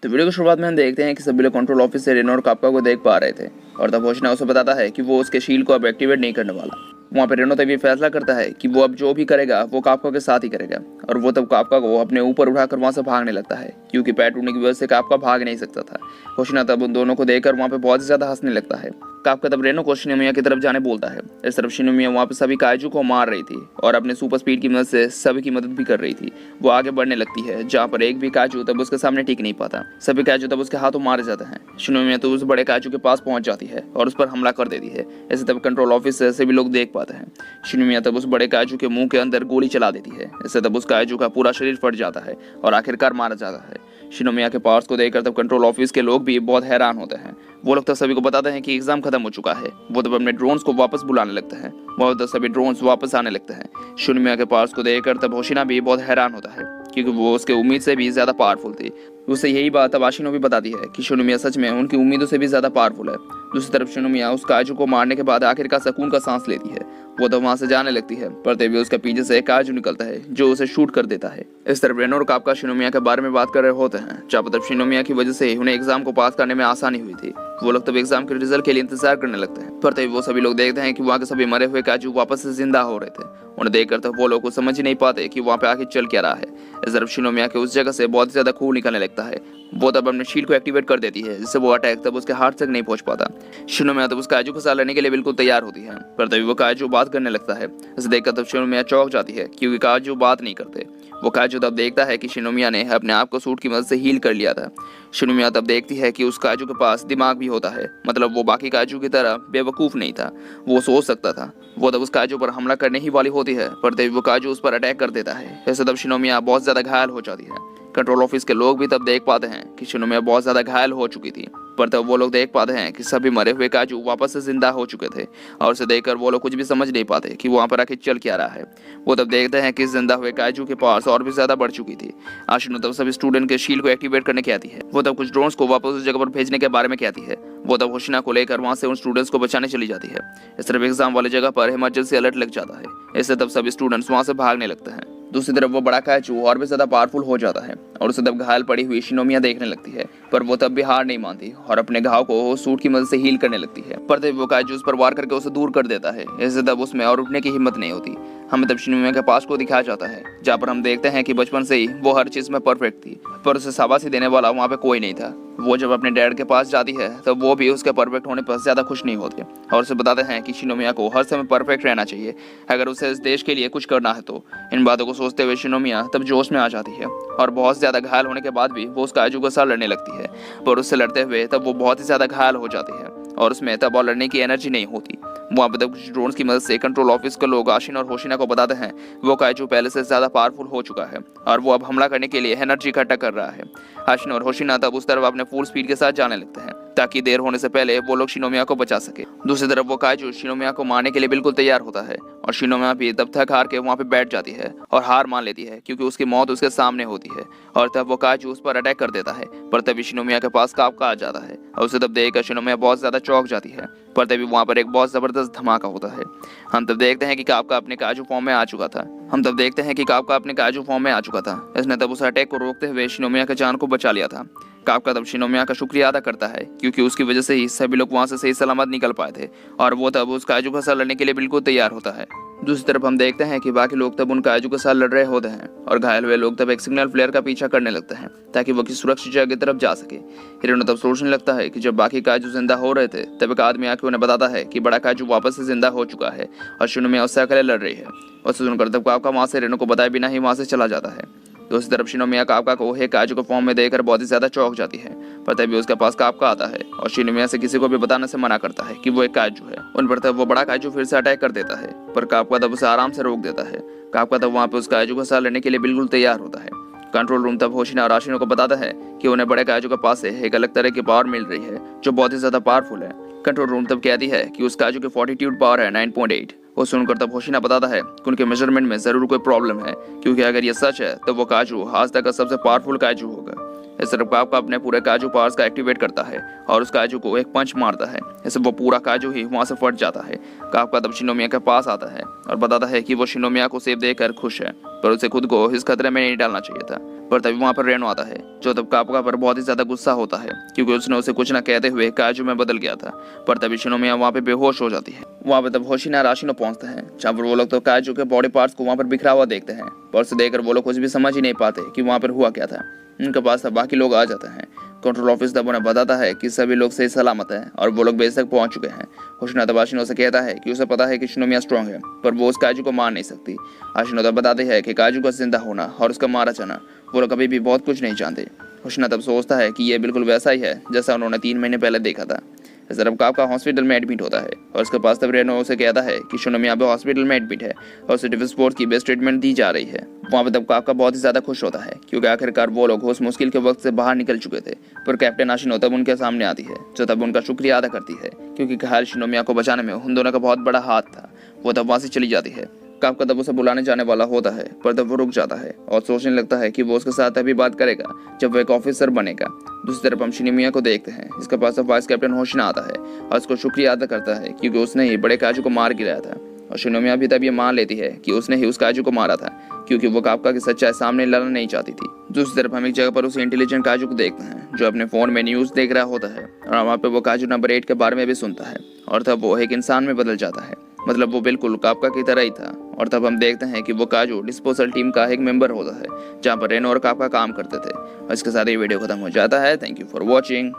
तो वीडियो की शुरुआत में हम देखते हैं कि सभी लोग कंट्रोल ऑफिस से रेनो और कापका को देख पा रहे थे और तब होशिना उसे बताता है कि वो उसके शील्ड को अब एक्टिवेट नहीं करने वाला। वहाँ पे रेनो तब ये फैसला करता है कि वो अब जो भी करेगा वो कापका के साथ ही करेगा और वो तब कापका को अपने ऊपर उठाकर वहाँ से भागने लगता है क्योंकि पैर टूटने की वजह से कापका भाग नहीं सकता था। होशिना तब उन दोनों को देखकर वहाँ पे बहुत ही ज्यादा हंसने लगता है। कापका तब रेनो को शिनोमिया की तरफ जाने बोलता है। इस तरफ शिनोमिया वहाँ पे सभी काइजू को मार रही थी और अपने सुपर स्पीड की मदद से सभी की मदद भी कर रही थी। वो आगे बढ़ने लगती है जहाँ पर एक भी काइजू तब उसके सामने टिक नहीं पाता। सभी काइजू तब उसके हाथों मारे जाते हैं। शिनोमिया तो उस बड़े काइजू के पास पहुंच जाती है और उस पर हमला कर देती है। ऐसे तब कंट्रोल ऑफिस से सभी लोग देख पाते हैं। शिनोमिया तब उस बड़े काइजू के मुंह के अंदर गोली चला देती है। इससे तब उस काइजू का पूरा शरीर फट जाता है और आखिरकार मारा जाता है। शिनोमिया के पावर्स को देखकर तब कंट्रोल ऑफिस के लोग भी बहुत हैरान होते हैं। वो लोग तब सभी को बताते हैं कि एग्जाम खत्म हो चुका है। वो तब अपने ड्रोन्स को वापस बुलाने लगते हैं। वो तब सभी ड्रोन्स वापस आने लगते हैं। शिनोमिया के पावर्स को देखकर तब होशिना भी बहुत हैरान होता है क्योंकि वो उसके उम्मीद से भी ज्यादा पावरफुल थी। उसे यही बात अब आशिनो भी बताती है कि शिनोमिया सच में उनकी उम्मीदों से भी ज्यादा पावरफुल है। दूसरी तरफ शिनोमिया उस काजू को मारने के बाद आखिरकार सुकून का सांस लेती है। वो तो वहां से जाने लगती है पर तभी उसके पीछे से एक काजू निकलता है जो उसे शूट कर देता है। इस तरफ रेनो और कापका शिनोमिया के बारे में बात कर रहे होते हैं जहाँ पर शिनोमिया की वजह से उन्हें एग्जाम को पास करने में आसानी हुई थी। वो लोग तब एग्जाम के रिजल्ट के लिए इंतजार करने लगते हैं पर तभी वो सभी लोग देखते हैं कि वहाँ के सभी मरे हुए काजू वापस से जिंदा हो रहे थे। उन्हें देखकर तब वो लोग को समझ ही नहीं पाते कि वहाँ पे आखिर चल क्या रहा है। इस तरफ शिनोमिया के उस जगह से बहुत ही ज्यादा खून निकलने लगता है। वो तब अपने शील्ड को एक्टिवेट कर देती है जिससे वो अटैक तब उसके हार्ट तक नहीं पहुंच पाता। शिनोमिया तब उस काजू के साथ लड़ने के लिए बिल्कुल तैयार होती है पर तभी वो काजू बात करने लगता है। इसे देखकर तब शिनोमिया चौंक जाती है क्योंकि काजू बात नहीं करते। वो काजू तब देखता है कि शिनोमिया ने अपने आप को सूट की मदद से हील कर लिया था। शिनोमिया तब देखती है कि उस काजू के पास दिमाग भी होता है, मतलब वो बाकी काजू की तरह बेवकूफ नहीं था, वो सोच सकता था। वो तब उस काजू पर हमला करने ही वाली होती है पर तभी वो काजू उस पर अटैक कर देता है। ऐसे तब शिनोमिया बहुत ज्यादा घायल हो जाती है। कंट्रोल ऑफिस के लोग भी तब देख पाते हैं कि शिनोमिया बहुत ज्यादा घायल हो चुकी थी पर तब वो लोग देख पाते हैं कि सभी मरे हुए काजू वापस से जिंदा हो चुके थे और उसे देखकर वो लोग कुछ भी समझ नहीं पाते कि वहाँ पर आखिर चल क्या रहा है। वो तब देखते हैं कि जिंदा हुए काजू के पास और भी ज्यादा बढ़ चुकी थी। आशिनो तब सभी स्टूडेंट के शील्ड को एक्टिवेट करने कहती है। वो तब कुछ ड्रोन्स को वापस उस जगह पर भेजने के बारे में कहती है। वो तब होशिना को लेकर वहाँ से उन स्टूडेंट्स को बचाने चली जाती है। इस तरफ एग्जाम वाली जगह पर इमरजेंसी अलर्ट लग जाता है। इससे तब सभी स्टूडेंट्स वहाँ से भागने लगते हैं। दूसरी तरफ वो बड़ा काजू और भी ज्यादा पावरफुल हो जाता है और उसे तब घायल पड़ी हुई शिनोमिया देखने लगती है पर वो तब भी हार नहीं मानती और अपने घाव को सूट की मदद से हील करने लगती है पर तब वो काजू उस पर वार करके उसे दूर कर देता है। इससे तब उसमें और उठने की हिम्मत नहीं होती। हमें तब शिनोमिया के पास को दिखाया जाता है जहाँ पर हम देखते हैं कि बचपन से ही वो हर चीज में परफेक्ट थी पर उसे शाबाशी देने वाला वहाँ पे कोई नहीं था। वो जब अपने डैड के पास जाती है तब वो भी उसके परफेक्ट होने पर ज्यादा खुश नहीं होते और उसे बताते हैं कि शिनोमिया को हर समय परफेक्ट रहना चाहिए अगर उसे इस देश के लिए कुछ करना है तो। इन बातों को सोचते हुए शिनोमिया तब जोश में आ जाती है और बहुत ज्यादा घायल होने के बाद भी वो उस काजू के साथ लड़ने लगती है पर उससे लड़ते हुए तब वो बहुत ही ज्यादा घायल हो जाती है और उसमें तब और लड़ने की एनर्जी नहीं होती। वहाँ पर तब कुछ ड्रोन्स की मदद से कंट्रोल ऑफिस के लोग आशिन और होशिना को बताते हैं वो काजू पहले से ज्यादा पावरफुल हो चुका है और वो अब हमला करने के लिए एनर्जी इकट्ठा कर रहा है। आशिन और होशिना तब उस तरफ अपने फुल स्पीड के साथ जाने लगते हैं ताकि देर होने से पहले वो लोग शिनोमिया को बचा सके। दूसरी तरफ वो काजू शिनोमिया को मारने के लिए बिल्कुल तैयार होता है और शिनोमिया भी तब थक हार के वहाँ पे बैठ जाती है और हार मान लेती है क्योंकि उसकी मौत उसके सामने होती है और तब वो काजू उस पर अटैक कर देता है पर तभी शिनोमिया के पास कापका आ जाता है और उसे तब देखकर शिनोमिया बहुत ज्यादा चौंक जाती है पर तभी वहाँ पर एक बहुत जबरदस्त धमाका होता है। हम तब देखते हैं कि कापका अपने काजू फॉर्म में आ चुका था। इसने तब उस अटैक को रोकते हुए शिनोमिया के जान को बचा लिया था। कापका तब शिनोमिया का शुक्रिया अदा करता है क्योंकि उसकी वजह से ही सभी लोग वहां से सही सलामत निकल पाए थे और वो तब उस काजू के साथ लड़ने के लिए बिल्कुल तैयार होता है। दूसरी तरफ हम देखते हैं कि बाकी लोग तब उन काजू के साथ लड़ रहे होते हैं और घायल हुए लोग तब एक सिग्नल फ्लेयर का पीछा करने लगते हैं ताकि वो किसी सुरक्षित जगह की तरफ जा सके। हिरोनो तब सोचने लगता है कि जब बाकी काजू जिंदा हो रहे थे तब एक आदमी आके उन्हें बताता है कि बड़ा काजू वापस से जिंदा हो चुका है और शिनोमिया उससे अकेले लड़ रही है। उससे सुनकर तब कापका वहां से रेनो को बताए बिना ही वहां से चला जाता है। दूसरी तरफ शिनोमिया कापका को एक काजू के फॉर्म में देखकर बहुत ही ज्यादा चौंक जाती है पर तभी उसके पास कापका आता है और शिनोमिया से किसी को भी बताने से मना करता है कि वो एक काजू है। उन पर तब वो बड़ा काजू फिर से अटैक कर देता है पर कापका तब उसे आराम से रोक देता है। कापका तब वहाँ पे उस काजू के साथ लड़ने के लिए बिल्कुल तैयार होता है। कंट्रोल रूम तब होशिना और आशिनो को बताता है कि उन्हें बड़े काजू के पास से एक अलग तरह की पावर मिल रही है जो बहुत ही ज्यादा पावरफुल है। कंट्रोल रूम तब कहती है कि उस काजू की फॉर्टिट्यूड पावर है 9.8। वो सुनकर तब होशिना बताता है कि उनके मेजरमेंट में जरूर कोई प्रॉब्लम है क्योंकि अगर ये सच है तो वो काजू आज तक का सबसे पावरफुल काजू होगा। इस तरफ कापका अपने पूरे काजू पावर्स का एक्टिवेट करता है और उस काजू को एक पंच मारता है। इससे वो पूरा काजू ही वहां से फट जाता है। कापका तब शिनोमिया के पास आता है और बताता है कि वो शिनोमिया को सेब देकर खुश है पर उसे खुद को इस खतरे में नहीं डालना चाहिए था। पर तभी वहाँ पर रेनो आता है, जो तब कापका पर बहुत ही ज्यादा गुस्सा होता है क्योंकि उसने उसे कुछ न कहते हुए काजू में बदल गया था। पर तभी शिनोमिया वहाँ पे बेहोश हो जाती है। वहाँ पे तब होशिना राशिनो पहुंचते हैं, जहाँ पर वो लोग तो काजू के बॉडी पार्ट्स को वहाँ पर बिखरा हुआ देखते हैं। पर उसे देखकर वो लोग कुछ भी समझ ही नहीं पाते कि वहाँ पर हुआ क्या था। उनके पास तब बाकी लोग आ जाते हैं। कंट्रोल ऑफिस तब उन्हें बताता है कि सभी लोग सही सलामत हैं और वो लोग बेस तक पहुंच चुके हैं। होशिना तब आशिनो से कहता है कि उसे पता है कि शिनोमिया स्ट्रांग है, पर वो उस काजू को मार नहीं सकती। आशिनो तब बताती है कि काजू का जिंदा होना और उसका मारा जाना वो लोग कभी भी बहुत कुछ नहीं जानते। होशिना तब सोचता है कि ये बिल्कुल वैसा ही है जैसा उन्होंने 3 महीने पहले देखा था। इस तरफ कापका हॉस्पिटल में एडमिट होता है और उसके पास तब रेनो उसे कहता है कि शिनोमिया भी हॉस्पिटल में एडमिट है और उसे डिव स्पोर्ट्स की बेस्ट ट्रीटमेंट दी जा रही है। वहाँ पे तब कापका बहुत ही ज्यादा खुश होता है क्योंकि आखिरकार वो लोग उस मुश्किल के वक्त से बाहर निकल चुके थे। पर कैप्टन आशिनो तब उनके सामने आती है, जो तब उनका शुक्रिया अदा करती है क्योंकि घायल शिनोमिया को बचाने में उन दोनों का बहुत बड़ा हाथ था। वो तब वहाँ से चली जाती है। कापका तब उसे बुलाने जाने वाला होता है, पर तब वो रुक जाता है और सोचने लगता है कि वो उसके साथ अभी बात करेगा जब वो एक ऑफिसर बनेगा। दूसरी तरफ हम शिनोमिया को देखते हैं, जिसके पास अब वाइस कैप्टन होशिना आता है और उसको शुक्रिया अदा करता है क्योंकि उसने ही बड़े काजू को मार गिराया था। और शिनोमिया भी तब ये मान लेती है कि उसने ही उस काजू को मारा था क्योंकि वो कापका की सच्चाई सामने लाना नहीं चाहती थी। दूसरी तरफ हम एक जगह पर उस इंटेलिजेंट काजू को देखते हैं जो अपने फोन में न्यूज देख रहा होता है और वहाँ पे वो काजू नंबर 8 के बारे में भी सुनता है और तब वो एक इंसान में बदल जाता है। मतलब वो बिल्कुल कापका की तरह ही था। और तब हम देखते हैं कि वो काजू डिस्पोजल टीम का एक मेंबर होता है, जहाँ पर रेनो और कापका काम करते थे। और इसके साथ ये वीडियो खत्म हो जाता है। Thank you for watching.